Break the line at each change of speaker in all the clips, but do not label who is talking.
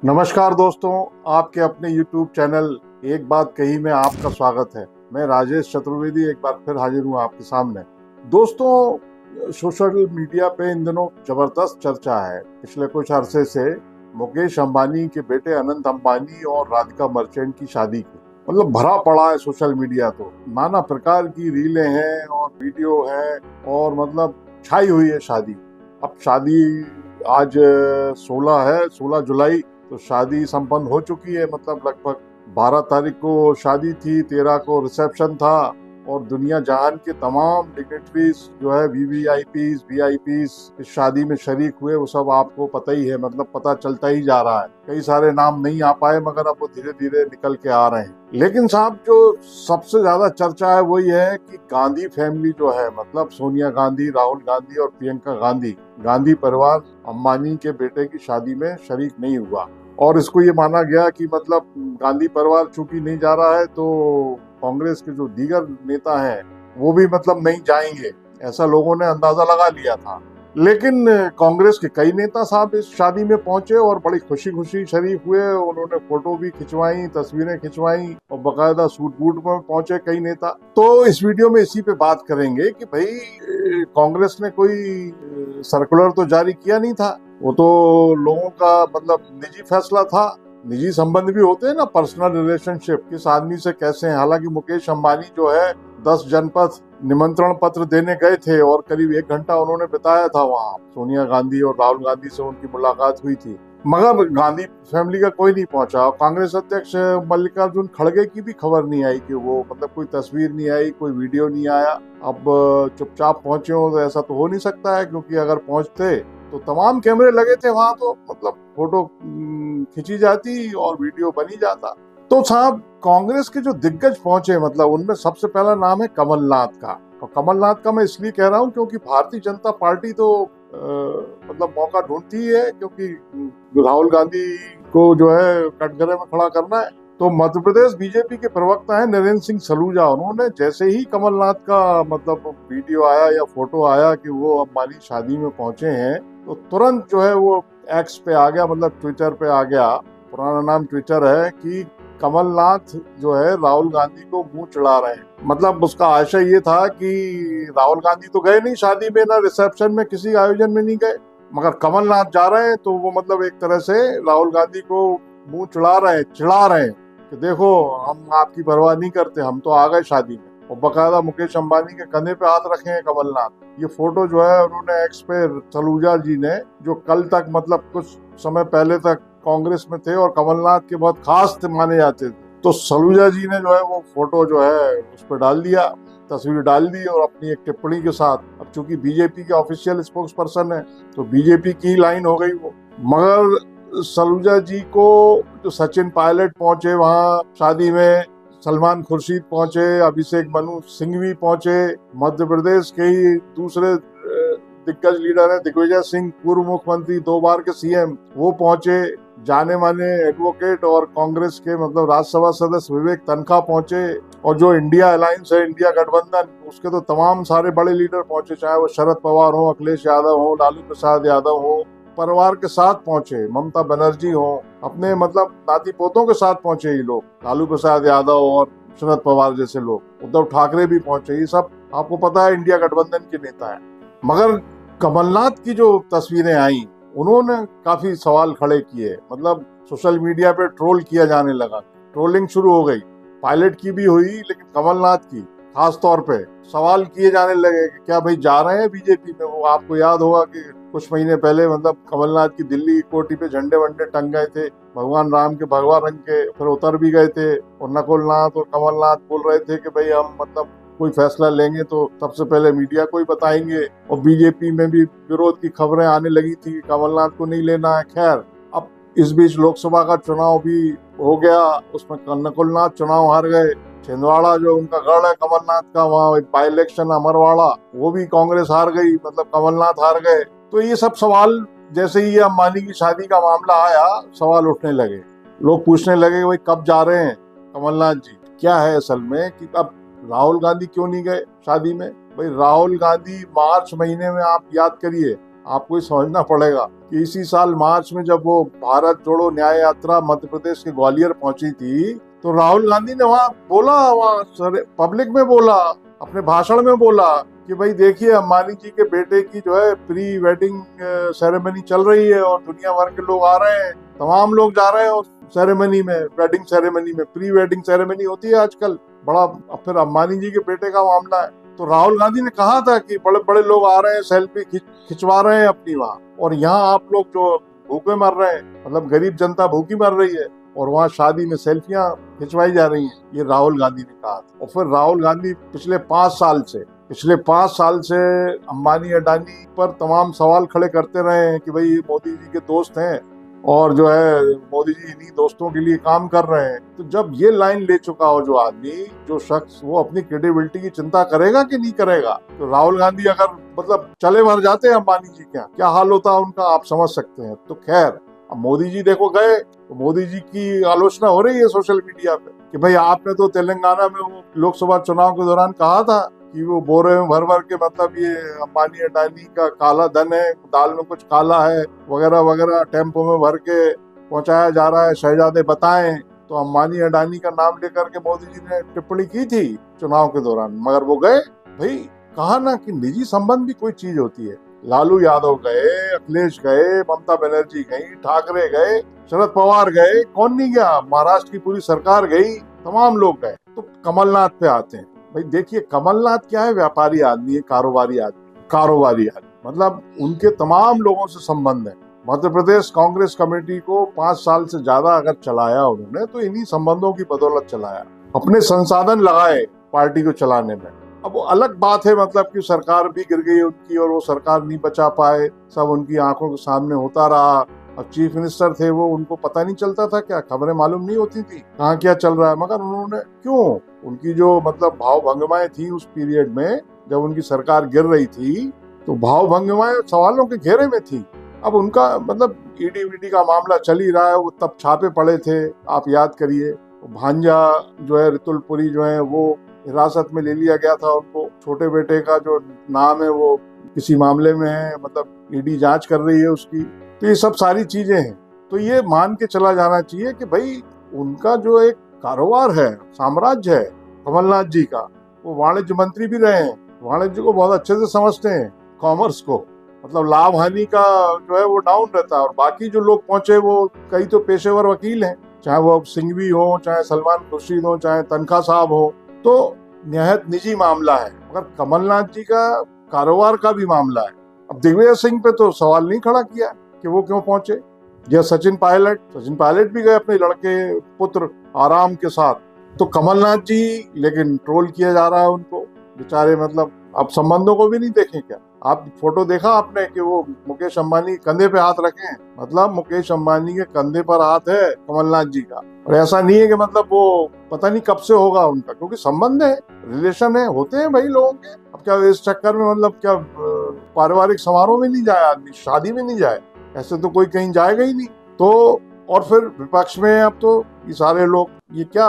नमस्कार दोस्तों, आपके अपने YouTube चैनल एक बात कही में आपका स्वागत है। मैं राजेश चतुर्वेदी एक बार फिर हाजिर हूँ आपके सामने। दोस्तों, सोशल मीडिया पे इन दिनों जबरदस्त चर्चा है पिछले कुछ अरसे से मुकेश अंबानी के बेटे अनंत अंबानी और राधिका मर्चेंट की शादी की। मतलब भरा पड़ा है सोशल मीडिया, तो नाना प्रकार की रीलें हैं और वीडियो है और मतलब छाई हुई है शादी। अब शादी आज 16 जुलाई, तो शादी संपन्न हो चुकी है। मतलब लगभग 12 तारीख को शादी थी, 13 को रिसेप्शन था और दुनिया जहान के तमाम डिग्नेटरीज जो है वीवीआईपीज इस शादी में शरीक हुए। वो सब आपको पता ही है, मतलब पता चलता ही जा रहा है। कई सारे नाम नहीं आ पाए मगर अब वो धीरे धीरे निकल के आ रहे हैं। लेकिन साहब, जो सबसे ज्यादा चर्चा है वही है कि गांधी फैमिली जो है, मतलब सोनिया गांधी, राहुल गांधी और प्रियंका गांधी, गांधी परिवार अंबानी के बेटे की शादी में शरीक नहीं हुआ। और इसको ये माना गया कि मतलब गांधी परिवार चूंकि नहीं जा रहा है तो कांग्रेस के जो दीगर नेता हैं वो भी मतलब नहीं जाएंगे, ऐसा लोगों ने अंदाजा लगा लिया था। लेकिन कांग्रेस के कई नेता साहब इस शादी में पहुंचे और बड़ी खुशी खुशी शरीक हुए। उन्होंने फोटो भी खिंचवाई, तस्वीरें खिंचवाई और बकायदा सूट बूट में पहुंचे कई नेता। तो इस वीडियो में इसी पे बात करेंगे कि भाई कांग्रेस ने कोई सर्कुलर तो जारी किया नहीं था, वो तो लोगों का मतलब निजी फैसला था। निजी संबंध भी होते हैं ना, पर्सनल रिलेशनशिप, किस आदमी से कैसे हैं। हालांकि मुकेश अंबानी जो है 10 जनपद निमंत्रण पत्र देने गए थे और करीब 1 घंटा उन्होंने बिताया था वहां। सोनिया गांधी और राहुल गांधी से उनकी मुलाकात हुई थी, मगर गांधी फैमिली का कोई नहीं पहुंचा। कांग्रेस अध्यक्ष मल्लिकार्जुन खड़गे की भी खबर नहीं आई कि वो, मतलब कोई तस्वीर नहीं आई, कोई वीडियो नहीं आया। अब चुपचाप पहुंचे हो तो ऐसा तो हो नहीं सकता है, क्योंकि अगर पहुंचते तो तमाम कैमरे लगे थे वहां, तो मतलब फोटो खींची जाती और वीडियो बनी जाता। तो साहब, कांग्रेस के जो दिग्गज पहुंचे, मतलब उनमें सबसे पहला नाम है कमलनाथ का। और कमलनाथ का मैं इसलिए कह रहा हूं क्योंकि भारतीय जनता पार्टी तो मतलब मौका ढूंढती है, क्योंकि राहुल गांधी को जो है कटघरे में खड़ा करना है। तो मध्य प्रदेश बीजेपी के प्रवक्ता है नरेंद्र सिंह सलूजा, उन्होंने जैसे ही कमलनाथ का मतलब वीडियो आया या फोटो आया कि वो अंबानी शादी में पहुंचे हैं, तो तुरंत जो है वो एक्स पे आ गया, मतलब ट्विटर पे आ गया, पुराना नाम ट्विटर है, कि कमलनाथ जो है राहुल गांधी को मुंह चढ़ा रहे हैं। मतलब उसका आशय ये था कि राहुल गांधी तो गए नहीं शादी में, ना रिसेप्शन में, किसी आयोजन में नहीं गए, मगर कमलनाथ जा रहे हैं, तो वो मतलब एक तरह से राहुल गांधी को मुंह चढ़ा रहे हैं, चिढ़ा रहे हैं कि देखो, हम आपकी परवाह नहीं करते, हम तो आ गए शादी में। और बकायदा मुकेश अंबानी के कंधे पे हाथ रखे हैं कमलनाथ। ये फोटो जो है उन्होंने एक्स पे सलूजा जी ने, जो कल तक मतलब कुछ समय पहले तक कांग्रेस में थे और कमलनाथ के बहुत खास माने जाते थे, तो सलूजा जी ने जो है वो फोटो जो है उस पर डाल दिया, तस्वीर डाल दी और अपनी एक टिप्पणी के साथ। अब चूंकि बीजेपी के ऑफिशियल स्पोक्स पर्सन है तो बीजेपी की लाइन हो गई वो। मगर सलूजा जी को जो सचिन पायलट पहुंचे वहां शादी में, सलमान खुर्शीद पहुंचे, अभिषेक मनु सिंघवी पहुंचे, मध्य प्रदेश के ही दूसरे दिग्गज लीडर है दिग्विजय सिंह, पूर्व मुख्यमंत्री, 2 बार के सीएम, वो पहुंचे। जाने माने एडवोकेट और कांग्रेस के मतलब राज्यसभा सदस्य विवेक तनखा पहुंचे। और जो इंडिया अलायंस है, इंडिया गठबंधन, उसके तो तमाम सारे बड़े लीडर पहुंचे, चाहे वो शरद पवार हो, अखिलेश यादव हो, लालू प्रसाद यादव हो, परिवार के साथ पहुंचे, ममता बनर्जी हो, अपने मतलब नाती पोतों के साथ पहुंचे ये लोग, लालू प्रसाद यादव और शरद पवार जैसे लोग, उद्धव ठाकरे भी पहुंचे। ये सब आपको पता है इंडिया गठबंधन के नेता है। मगर कमलनाथ की जो तस्वीरें आई, उन्होंने काफी सवाल खड़े किए। मतलब सोशल मीडिया पे ट्रोल किया जाने लगा, ट्रोलिंग शुरू हो गई। पायलट की भी हुई, लेकिन कमलनाथ की खास तौर पे सवाल किए जाने लगे कि क्या भाई जा रहे हैं बीजेपी में। वो आपको याद होगा कि कुछ महीने पहले मतलब कमलनाथ की दिल्ली की कोठी पे झंडे वंडे टंग गए थे भगवान राम के भगवा रंग के, फिर उतर भी गए थे। और नकुल नाथ और कमलनाथ बोल रहे थे कि भाई हम मतलब कोई फैसला लेंगे तो सबसे पहले मीडिया को ही बताएंगे। और बीजेपी में भी विरोध की खबरें आने लगी थी कि कमलनाथ को नहीं लेना है। खैर, अब इस बीच लोकसभा का चुनाव भी हो गया, उसमें नकुलनाथ चुनाव हार गए। छिंदवाड़ा जो उनका गढ़ है कमलनाथ का, वहाँ बाई इलेक्शन अमरवाड़ा, वो भी कांग्रेस हार गई, मतलब कमलनाथ हार गए। तो ये सब सवाल, जैसे ही ये अंबानी की शादी का मामला आया, सवाल उठने लगे। लोग पूछने लगे भाई कब जा रहे हैं कमलनाथ जी। क्या है असल में कि अब राहुल गांधी क्यों नहीं गए शादी में? भाई राहुल गांधी मार्च महीने में, आप याद करिए, आपको ये समझना पड़ेगा कि इसी साल मार्च में जब वो भारत जोड़ो न्याय यात्रा मध्य प्रदेश के ग्वालियर पहुंची थी, तो राहुल गांधी ने वहाँ बोला, वहाँ पब्लिक में बोला, अपने भाषण में बोला कि भाई देखिए अंबानी जी के बेटे की जो है प्री वेडिंग सेरेमनी चल रही है और दुनिया भर के लोग आ रहे हैं, तमाम लोग जा रहे हैं उस सेरेमनी में, वेडिंग सेरेमनी में। प्री वेडिंग सेरेमनी होती है आजकल, बड़ा। फिर अंबानी जी के बेटे का मामला है, तो राहुल गांधी ने कहा था कि बड़े बड़े लोग आ रहे हैं, सेल्फी खिंचवा रहे हैं अपनी वहाँ, और यहाँ आप लोग जो भूखे मर रहे हैं, मतलब गरीब जनता भूखी मर रही है, और वहाँ शादी में सेल्फियां खिंचवाई जा रही हैं। ये राहुल गांधी ने कहा था। और फिर राहुल गांधी पिछले 5 साल से अंबानी अडानी पर तमाम सवाल खड़े करते रहे हैं कि भाई मोदी जी के दोस्त हैं और जो है मोदी जी इन्हीं दोस्तों के लिए काम कर रहे हैं। तो जब ये लाइन ले चुका हो जो आदमी, जो शख्स, वो अपनी क्रेडिबिलिटी की चिंता करेगा कि नहीं करेगा? तो राहुल गांधी अगर मतलब चले भर जाते हैं अंबानी जी क्या हाल होता उनका, आप समझ सकते हैं। तो खैर, अब मोदी जी देखो गए, तो मोदी जी की आलोचना हो रही है सोशल मीडिया पे कि भाई आपने तो तेलंगाना में वो लोकसभा चुनाव के दौरान कहा था कि वो बोरे में भर भर के, मतलब ये अंबानी अडानी का काला धन है, दाल में कुछ काला है वगैरह वगैरह, टेम्पो में भर के पहुंचाया जा रहा है, शहजादे बताएं। तो अंबानी अडानी का नाम लेकर के मोदी जी ने टिप्पणी की थी चुनाव के दौरान, मगर वो गए। भाई कहा ना कि निजी संबंध भी कोई चीज होती है। लालू यादव गए, अखिलेश गए, ममता बनर्जी गई, ठाकरे गए, शरद पवार गए, कौन नहीं गया, महाराष्ट्र की पूरी सरकार गई, तमाम लोग गए। तो कमलनाथ पे आते हैं। भाई देखिए कमलनाथ क्या है, व्यापारी आदमी है, कारोबारी आदमी, मतलब उनके तमाम लोगों से संबंध है। मध्य प्रदेश कांग्रेस कमेटी को 5 साल से ज्यादा अगर चलाया उन्होंने, तो इन्हीं संबंधों की बदौलत चलाया, अपने संसाधन लगाए पार्टी को चलाने में। अब वो अलग बात है, मतलब कि सरकार भी गिर गई उनकी और वो सरकार नहीं बचा पाए, सब उनकी आंखों के सामने होता रहा। अब चीफ मिनिस्टर थे वो, उनको पता नहीं चलता था क्या, खबरें मालूम नहीं होती थी कहाँ क्या चल रहा है। मगर उन्होंने क्यों, उनकी जो मतलब भाव भंगिमाएं थी उस पीरियड में जब उनकी सरकार गिर रही थी, तो भाव भंगिमाएं सवालों के घेरे में थी। अब उनका मतलब ईडी वीडी का मामला चल ही रहा है, वो तब छापे पड़े थे, आप याद करिए। भांजा जो है रितुलपुरी जो है वो हिरासत में ले लिया गया था उनको, छोटे बेटे का जो नाम है वो किसी मामले में है, मतलब ईडी जांच कर रही है उसकी। तो ये सब सारी चीजें हैं। तो ये मान के चला जाना चाहिए कि भाई उनका जो एक कारोबार है, साम्राज्य है कमलनाथ जी का, वो वाणिज्य मंत्री भी रहे हैं, वाणिज्य को बहुत अच्छे से समझते हैं, कॉमर्स को, मतलब लाभ हानि का जो है वो डाउन रहता है। और बाकी जो लोग पहुंचे वो कई तो पेशेवर वकील हैं, चाहे वो अब सिंघवी हो, चाहे सलमान खुर्शीद हो, चाहे तनखा साहब हो, तो निहायत निजी मामला है। मगर कमलनाथ जी का कारोबार का भी मामला है। अब दिग्विजय सिंह पे तो सवाल नहीं खड़ा किया कि वो क्यों पहुंचे, या सचिन पायलट भी गए अपने लड़के पुत्र आराम के साथ। तो कमलनाथ जी, लेकिन ट्रोल किया जा रहा है उनको बेचारे, मतलब अब संबंधों को भी नहीं देखें क्या? आप फोटो देखा आपने कि वो मुकेश अंबानी कंधे पे हाथ रखे हैं, मतलब मुकेश अंबानी के कंधे पर हाथ है कमलनाथ जी का। और ऐसा नहीं है कि मतलब वो पता नहीं कब से होगा उनका, क्योंकि संबंध है, रिलेशन है, होते हैं भाई लोगों के। अब क्या इस चक्कर में मतलब क्या पारिवारिक समारोह में नहीं जाए आदमी, शादी में नहीं जाए, ऐसे तो कोई कहीं जाएगा ही नहीं। तो और फिर विपक्ष में अब तो ये सारे लोग ये क्या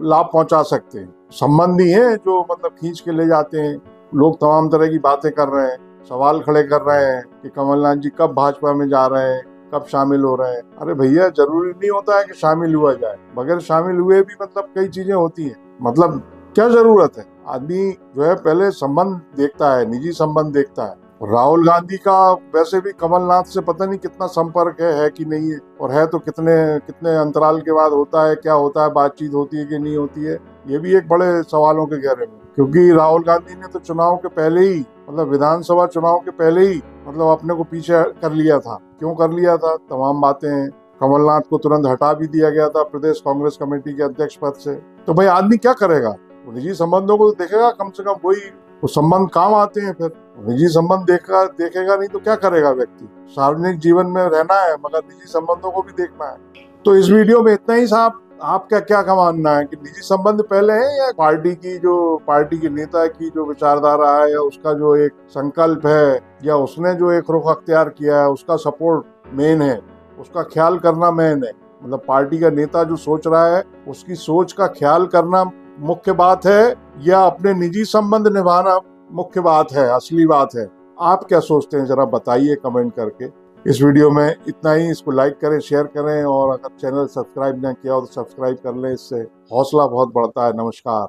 लाभ पहुंचा सकते हैं? संबंधी हैं जो मतलब खींच के ले जाते हैं। लोग तमाम तरह की बातें कर रहे हैं, सवाल खड़े कर रहे हैं कि कमलनाथ जी कब भाजपा में जा रहे हैं, कब शामिल हो रहे हैं। अरे भैया, जरूरी नहीं होता है कि शामिल हुआ जाए, बगैर शामिल हुए भी मतलब कई चीजें होती हैं। मतलब क्या जरूरत है? आदमी जो है पहले संबंध देखता है, निजी संबंध देखता है। राहुल गांधी का वैसे भी कमलनाथ से पता नहीं कितना संपर्क है कि नहीं है, और है तो कितने कितने अंतराल के बाद होता है, क्या होता है, बातचीत होती है कि नहीं होती है, ये भी एक बड़े सवालों के घेरे में। क्योंकि राहुल गांधी ने तो चुनाव के पहले ही, मतलब विधानसभा चुनाव के पहले ही मतलब अपने को पीछे कर लिया था। क्यों कर लिया था? तमाम बातें हैं। कमलनाथ को तुरंत हटा भी दिया गया था प्रदेश कांग्रेस कमेटी के अध्यक्ष पद से। तो भाई आदमी क्या करेगा? निजी संबंधों को तो देखेगा, कम से कम वही वो संबंध काम आते हैं। फिर निजी संबंध देखेगा नहीं तो क्या करेगा व्यक्ति? सार्वजनिक जीवन में रहना है, मगर निजी संबंधों को भी देखना है। तो इस वीडियो में इतना ही साहब। आपका क्या मानना है कि निजी संबंध पहले है, या पार्टी के नेता की जो विचारधारा है, या उसका जो एक संकल्प है, या उसने जो एक रुख अख्तियार किया है उसका सपोर्ट मेन है, उसका ख्याल करना मेन है? मतलब पार्टी का नेता जो सोच रहा है उसकी सोच का ख्याल करना मुख्य बात है, या अपने निजी संबंध निभाना मुख्य बात है, असली बात है? आप क्या सोचते हैं, जरा बताइए कमेंट करके। इस वीडियो में इतना ही। इसको लाइक करें, शेयर करें, और अगर चैनल सब्सक्राइब ना किया हो तो सब्सक्राइब कर लें, इससे हौसला बहुत बढ़ता है। नमस्कार।